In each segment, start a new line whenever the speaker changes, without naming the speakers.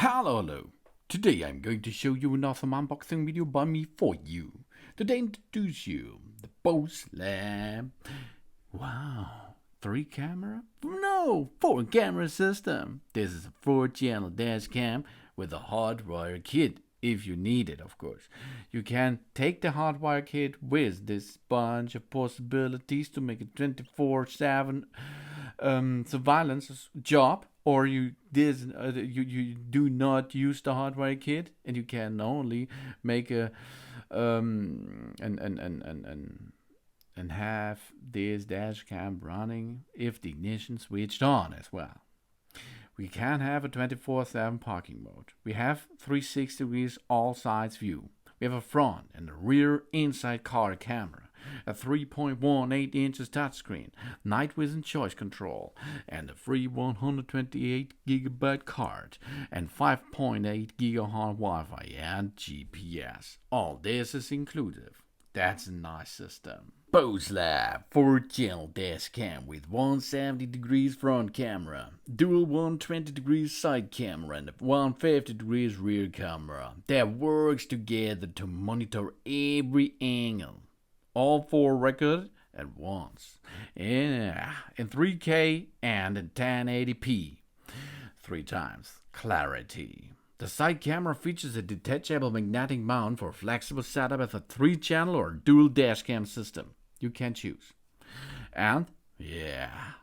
Hello. Today I'm going to show you an awesome unboxing video by me for you. Today I introduce you the Bose Lab. Wow, 3 camera? No, 4 camera system. This is a 4-channel dash cam with a hardwire kit. If you need it, of course. You can take the hardwire kit with this bunch of possibilities to make a 24/7 surveillance job, or you do not use the hardware kit and you can only make a and have this dash cam running if the ignition switched on as well. We can have a 24/7 parking mode. We have 360 degrees all sides view. We have a front and a rear inside car camera, a 3.18 inches touchscreen, night vision choice control, and a free 128 gigabyte card, and 5.8 gigahertz Wi-Fi and GPS. All this is inclusive. That's a nice system. Bose Lab 4-channel dash cam with 170 degrees front camera, dual 120 degrees side camera, and a 150 degrees rear camera that works together to monitor every angle. All 4 recorded at once in 3K and in 1080p. 3 times clarity. The side camera features a detachable magnetic mount for flexible setup as a 3-channel or dual dashcam system. You can choose. And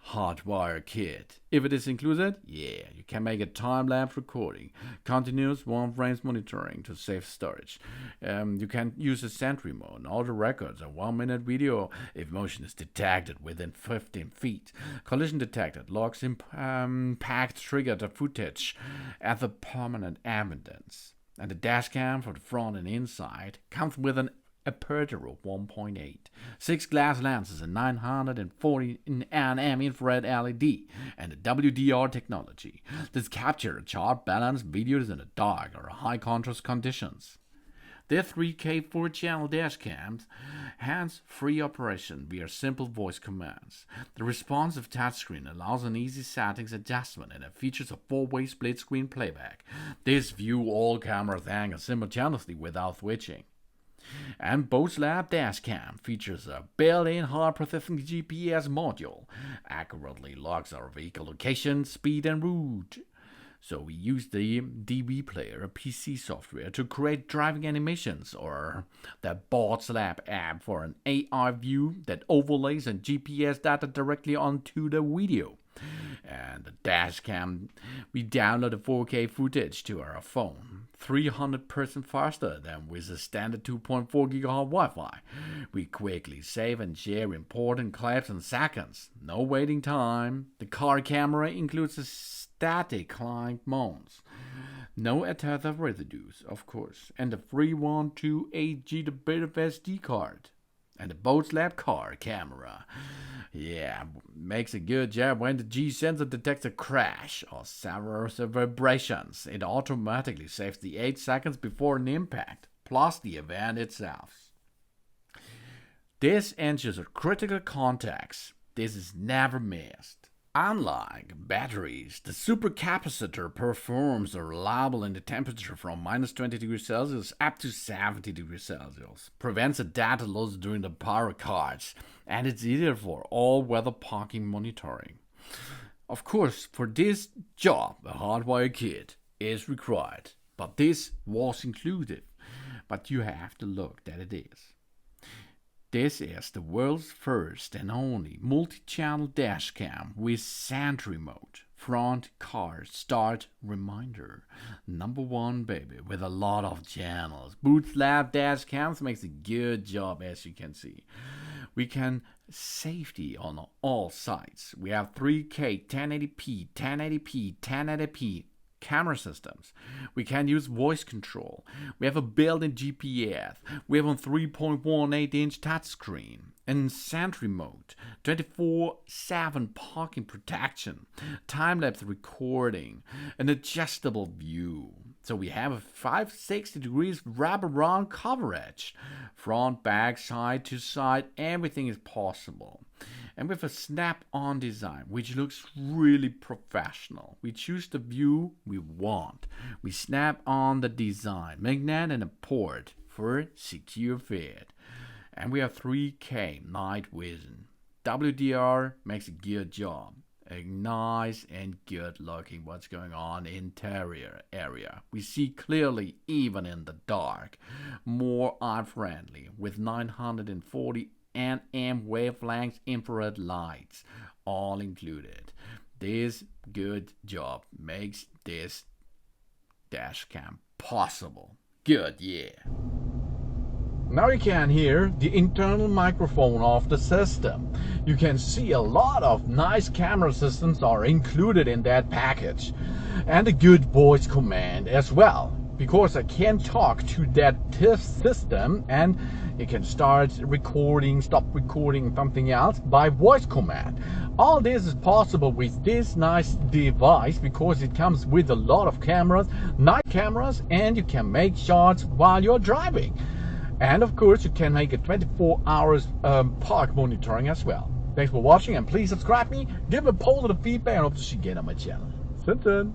hardwire kit. If it is included, you can make a time-lapse recording, continuous 1 frames monitoring to save storage. You can use a sentry mode, auto records, a 1-minute video if motion is detected within 15 feet. Collision detected, logs impact triggered footage at the permanent evidence. And the dash cam for the front and inside comes with an aperture of 1.8, 6 glass lenses, and 940 nm infrared LED, and a WDR technology. This captures sharp, balanced videos in the dark or high contrast conditions. Their 3K 4-channel dash cams hands-free operation via simple voice commands. The responsive touchscreen allows an easy settings adjustment and it features a 4-way split-screen playback. This view all cameras angles simultaneously without switching. And Bose Lab Dashcam features a built-in high-precision GPS module, accurately logs our vehicle location, speed, and route. So we use the DB Player, a PC software, to create driving animations, or the Bose Lab app for an AI view that overlays and GPS data directly onto the video. And the dashcam, we download the 4K footage to our phone, 300% faster than with the standard 2.4 GHz Wi-Fi. We quickly save and share important clips in seconds, no waiting time. The car camera includes a static client mounts, no tether residues, of course, and a free 128 GB SD card. And the Bose Lab car camera. Makes a good job when the G sensor detects a crash or several vibrations. It automatically saves the 8 seconds before an impact, plus the event itself. This ensures a critical context. This is never missed. Unlike batteries, the supercapacitor performs reliable in the temperature from -20 degrees Celsius up to 70 degrees Celsius, prevents a data loss during the power cuts, and it's easier for all weather parking monitoring. Of course, for this job, a hardwire kit is required, but this was included. But you have to look that it is. This is the world's first and only multi-channel dashcam with Sentry mode, front car start reminder. Number 1 baby with a lot of channels. Bose Lab dashcams makes a good job, as you can see. We can safety on all sides. We have 3K, 1080p, 1080p, 1080p camera systems. We can use voice control. We have a built-in GPS. We have a 3.18-inch touchscreen. And Sentry mode, 24/7 parking protection, time-lapse recording, an adjustable view. So we have a 560 degrees wraparound coverage. Front, back, side to side, everything is possible. And with a snap-on design, which looks really professional. We choose the view we want. We snap on the design, magnet and a port for secure fit. And we have 3K night vision. WDR makes a good job. A nice and good looking what's going on interior area. We see clearly even in the dark. More eye friendly with 940 nm wavelength infrared lights all included. This good job makes this dash cam possible. Good, yeah. Now you can hear the internal microphone of the system. You can see a lot of nice camera systems are included in that package. And a good voice command as well. Because I can talk to that system and it can start recording, stop recording, something else by voice command. All this is possible with this nice device because it comes with a lot of cameras, night cameras, and you can make shots while you're driving. And of course, you can make a 24 hours park monitoring as well. Thanks for watching and please subscribe me, give a positive feedback and hope to see you again on my channel. Since then.